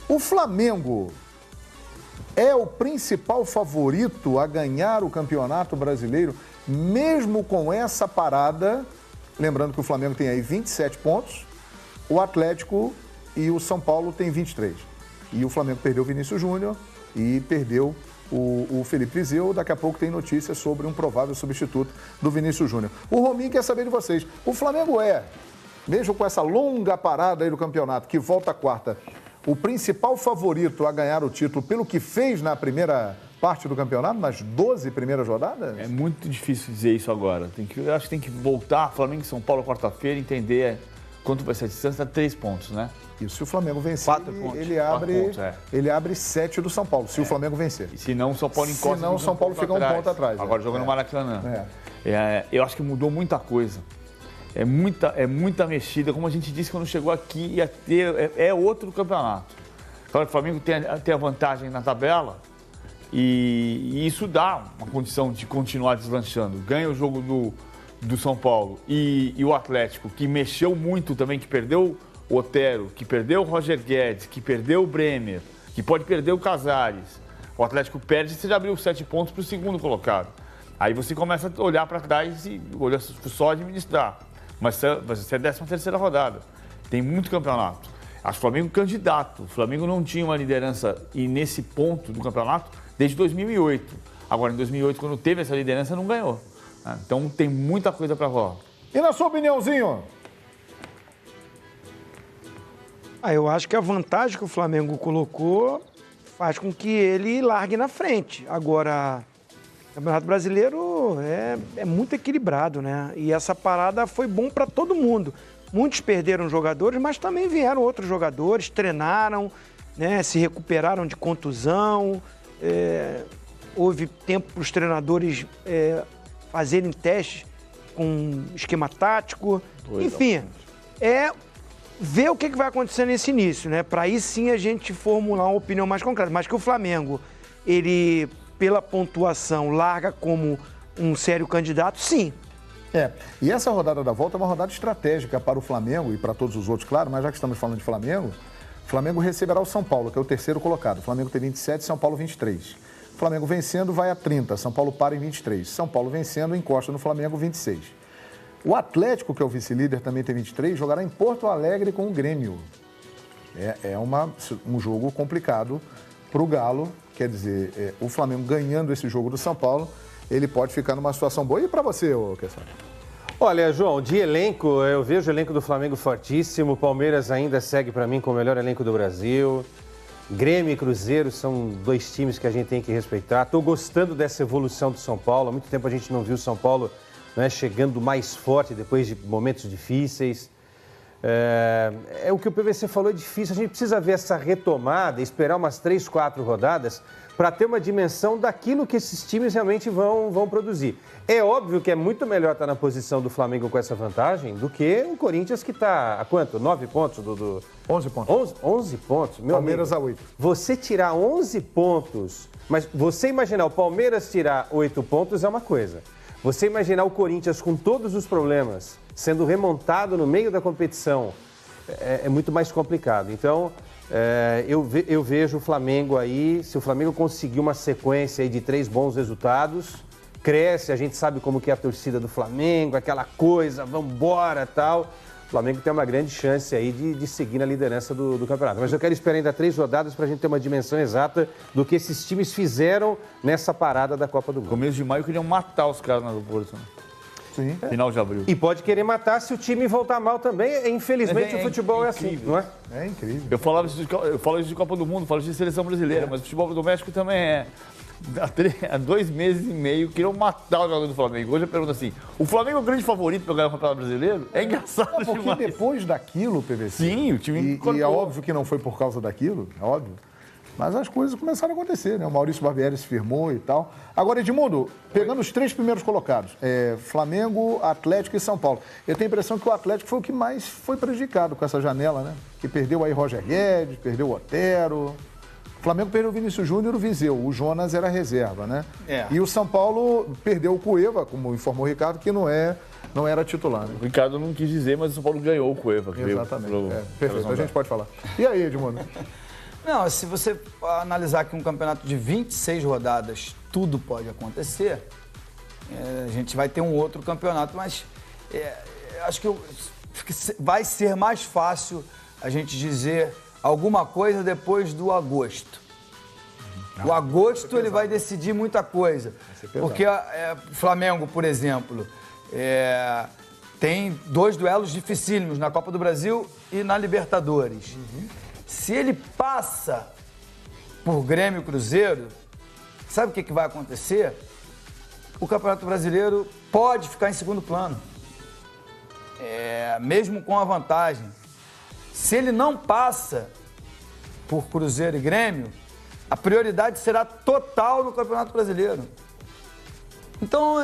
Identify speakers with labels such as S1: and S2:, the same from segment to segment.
S1: O Flamengo é o principal favorito a ganhar o Campeonato Brasileiro, mesmo com essa parada. Lembrando que o Flamengo tem aí 27 pontos, o Atlético e o São Paulo tem 23. E o Flamengo perdeu o Vinícius Júnior e perdeu o Felipe Viseu. Daqui a pouco tem notícias sobre um provável substituto do Vinícius Júnior. O Rominho quer saber de vocês. O Flamengo mesmo com essa longa parada aí do campeonato, que volta quarta, o principal favorito a ganhar o título pelo que fez na primeira parte do campeonato, nas 12 primeiras rodadas?
S2: É muito difícil dizer isso agora. Eu acho que tem que voltar, Flamengo e São Paulo, quarta-feira, entender quanto vai ser a distância, 3 pontos, né?
S1: E se o Flamengo vencer,
S2: 4 pontos.
S1: Ele abre 7 do São Paulo, se o Flamengo vencer.
S2: E se não, o São Paulo encosta.
S1: Se não, o São Paulo fica um ponto atrás.
S2: Agora jogando no Maracanã. Eu acho que mudou muita coisa. É muita mexida, como a gente disse quando chegou aqui, é outro campeonato. Claro que o Flamengo tem a vantagem na tabela e isso dá uma condição de continuar deslanchando. Ganha o jogo do São Paulo e o Atlético, que mexeu muito também, que perdeu o Otero, que perdeu o Roger Guedes, que perdeu o Bremer, que pode perder o Casares. O Atlético perde e você já abriu 7 pontos para o segundo colocado. Aí você começa a olhar para trás e olhar só administrar. Mas vai ser a 13ª rodada. Tem muito campeonato. Acho o Flamengo candidato. O Flamengo não tinha uma liderança e nesse ponto do campeonato desde 2008. Agora, em 2008, quando teve essa liderança, não ganhou. Então, tem muita coisa para rolar.
S1: E na sua opiniãozinho?
S3: Eu acho que a vantagem que o Flamengo colocou faz com que ele largue na frente. Agora, o Campeonato Brasileiro é muito equilibrado, né? E essa parada foi bom para todo mundo. Muitos perderam jogadores, mas também vieram outros jogadores, treinaram, né? Se recuperaram de contusão. Houve tempo para os treinadores fazerem testes com esquema tático. Enfim, ver o que vai acontecer nesse início, né? Para aí sim a gente formular uma opinião mais concreta. Mas que o Flamengo, ele, pela pontuação, larga como um sério candidato, sim.
S1: E essa rodada da volta é uma rodada estratégica para o Flamengo e para todos os outros, claro, mas já que estamos falando de Flamengo, o Flamengo receberá o São Paulo, que é o terceiro colocado. O Flamengo tem 27, São Paulo 23. O Flamengo vencendo vai a 30, São Paulo para em 23. São Paulo vencendo encosta no Flamengo 26. O Atlético, que é o vice-líder, também tem 23, jogará em Porto Alegre com o Grêmio. Um jogo complicado para o Galo, quer dizer, o Flamengo ganhando esse jogo do São Paulo, ele pode ficar numa situação boa. E para você, Kessler?
S4: Olha, João, de elenco, eu vejo o elenco do Flamengo fortíssimo. O Palmeiras ainda segue para mim com o melhor elenco do Brasil. Grêmio e Cruzeiro são 2 times que a gente tem que respeitar. Estou gostando dessa evolução do São Paulo. Há muito tempo a gente não viu o São Paulo, né, chegando mais forte depois de momentos difíceis. O que o PVC falou, é difícil. A gente precisa ver essa retomada, esperar umas 3, 4 rodadas para ter uma dimensão daquilo que esses times realmente vão produzir. É óbvio que é muito melhor estar na posição do Flamengo com essa vantagem do que o Corinthians, que está a quanto? 9 pontos?
S1: 11 pontos.
S4: 11 pontos. Meu
S1: Palmeiras
S4: amigo,
S1: a 8.
S4: Você tirar 11 pontos, mas você imaginar o Palmeiras tirar 8 pontos é uma coisa. Você imaginar o Corinthians com todos os problemas sendo remontado no meio da competição é muito mais complicado. Então, eu vejo o Flamengo aí, se o Flamengo conseguir uma sequência aí de 3 bons resultados, cresce, a gente sabe como que é a torcida do Flamengo, aquela coisa, vambora e tal. O Flamengo tem uma grande chance aí de seguir na liderança do campeonato. Mas eu quero esperar ainda 3 rodadas para a gente ter uma dimensão exata do que esses times fizeram nessa parada da Copa do Mundo.
S2: Começo de maio queriam matar os caras no aeroporto. Né?
S1: Sim.
S2: Final de abril.
S4: E pode querer matar se o time voltar mal também. Infelizmente o futebol é assim, não é?
S1: É incrível.
S2: Eu falo isso de Copa do Mundo, falo isso de seleção brasileira, mas o futebol doméstico também é. Há 2 meses e meio queriam matar o jogador do Flamengo. Hoje eu pergunto assim: o Flamengo é o grande favorito para ganhar o Campeonato Brasileiro? É engraçado
S1: porque
S2: demais.
S1: Depois daquilo, PVC.
S2: Sim, o time.
S1: E é óbvio que não foi por causa daquilo, é óbvio. Mas as coisas começaram a acontecer, né? O Maurício Barbieri se firmou e tal. Agora, Edmundo, pegando os 3 primeiros colocados, Flamengo, Atlético e São Paulo. Eu tenho a impressão que o Atlético foi o que mais foi prejudicado com essa janela, né? Que perdeu aí Roger Guedes, perdeu o Otero. O Flamengo perdeu o Vinícius Júnior e o Viseu. O Jonas era reserva, né? E o São Paulo perdeu o Cueva, como informou o Ricardo, que não era titular. Né?
S2: O Ricardo não quis dizer, mas o São Paulo ganhou o Cueva.
S1: Exatamente. Perfeito, a gente pode falar. E aí, Edmundo?
S5: Não, se você analisar que um campeonato de 26 rodadas, tudo pode acontecer, a gente vai ter um outro campeonato, mas acho que vai ser mais fácil a gente dizer alguma coisa depois do agosto. O agosto ele vai decidir muita coisa. Porque o Flamengo, por exemplo, tem 2 duelos dificílimos na Copa do Brasil e na Libertadores. Se ele passa por Grêmio e Cruzeiro, sabe o que vai acontecer? O Campeonato Brasileiro pode ficar em segundo plano. Mesmo com a vantagem. Se ele não passa por Cruzeiro e Grêmio, a prioridade será total no Campeonato Brasileiro. Então,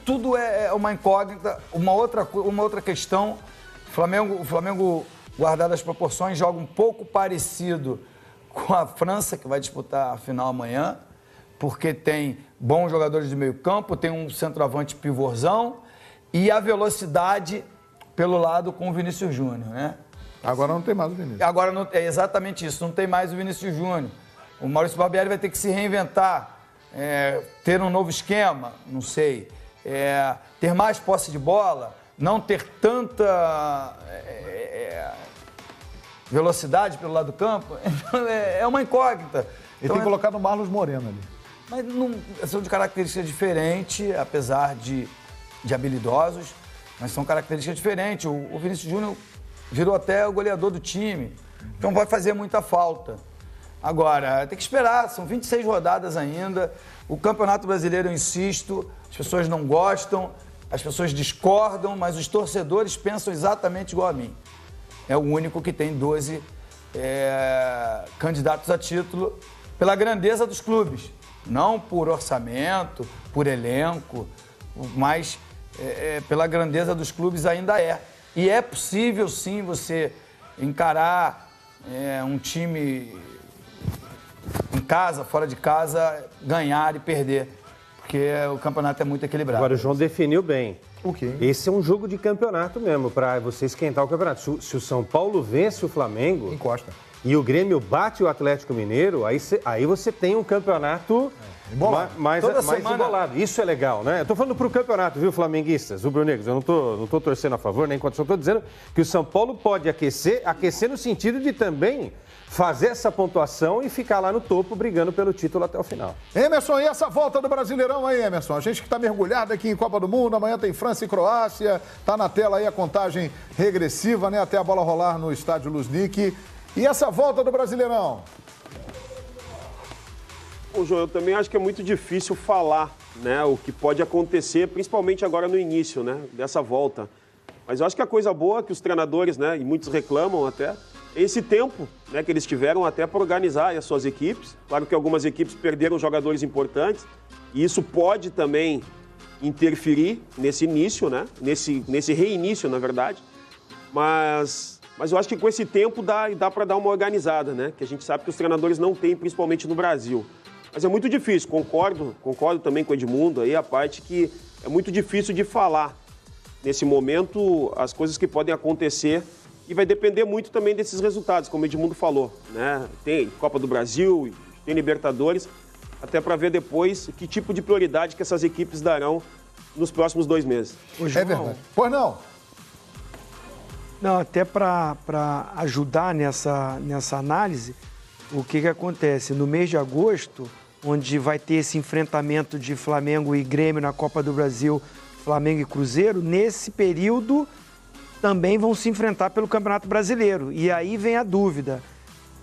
S5: tudo é uma incógnita. Uma outra questão, o Flamengo, guardado as proporções, joga um pouco parecido com a França, que vai disputar a final amanhã, porque tem bons jogadores de meio campo, tem um centroavante pivôzão e a velocidade pelo lado com o Vinícius Júnior, né?
S1: Agora não tem mais o Vinícius.
S5: Agora é exatamente isso, não tem mais o Vinícius Júnior. O Maurício Barbieri vai ter que se reinventar, ter um novo esquema, não sei, ter mais posse de bola, não ter tanta velocidade pelo lado do campo. É uma incógnita.
S1: Ele
S5: então,
S1: tem colocado o Marlos Moreno ali.
S5: Mas são de características diferentes, apesar de habilidosos, mas são características diferentes. O Vinícius Júnior virou até o goleador do time, então vai fazer muita falta. Agora, tem que esperar, são 26 rodadas ainda. O Campeonato Brasileiro, eu insisto, as pessoas não gostam, as pessoas discordam, mas os torcedores pensam exatamente igual a mim. É o único que tem 12 candidatos a título pela grandeza dos clubes. Não por orçamento, por elenco, mas pela grandeza dos clubes ainda é. E é possível, sim, você encarar um time em casa, fora de casa, ganhar e perder. Porque o campeonato é muito equilibrado.
S4: Agora, o João definiu bem.
S1: O quê?
S4: Esse é um jogo de campeonato mesmo, para você esquentar o campeonato. Se o São Paulo vence o Flamengo...
S1: Encosta.
S4: E o Grêmio bate o Atlético Mineiro, aí você tem um campeonato mais embolado. Isso é legal, né? Eu tô falando pro campeonato, viu, flamenguistas, rubro-negros. Eu não tô torcendo a favor, nem contra. Eu tô dizendo que o São Paulo pode aquecer no sentido de também fazer essa pontuação e ficar lá no topo brigando pelo título até o final.
S1: Emerson, e essa volta do Brasileirão aí, Emerson? A gente que está mergulhado aqui em Copa do Mundo, amanhã tem França e Croácia, tá na tela aí a contagem regressiva, né? Até a bola rolar no estádio Luznik. E essa volta do Brasileirão?
S6: Ô, João, eu também acho que é muito difícil falar, né, o que pode acontecer, principalmente agora no início, né, dessa volta. Mas eu acho que a coisa boa é que os treinadores, né, e muitos reclamam até, esse tempo, né, que eles tiveram até para organizar as suas equipes. Claro que algumas equipes perderam jogadores importantes e isso pode também interferir nesse início, né, nesse reinício, na verdade. Mas eu acho que com esse tempo dá para dar uma organizada, né? Que a gente sabe que os treinadores não têm, principalmente no Brasil. Mas é muito difícil, concordo também com o Edmundo, aí a parte que é muito difícil de falar nesse momento as coisas que podem acontecer e vai depender muito também desses resultados, como o Edmundo falou, né? Tem Copa do Brasil, tem Libertadores, até para ver depois que tipo de prioridade que essas equipes darão nos próximos 2 meses.
S1: É verdade. Pois não?
S3: Não, até para ajudar nessa análise, o que acontece? No mês de agosto, onde vai ter esse enfrentamento de Flamengo e Grêmio na Copa do Brasil, Flamengo e Cruzeiro, nesse período também vão se enfrentar pelo Campeonato Brasileiro. E aí vem a dúvida.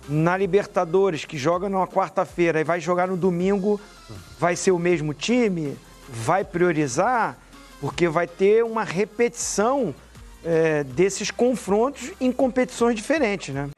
S3: Na Libertadores, que joga numa quarta-feira e vai jogar no domingo, vai ser o mesmo time? Vai priorizar? Porque vai ter uma repetição desses confrontos em competições diferentes, né?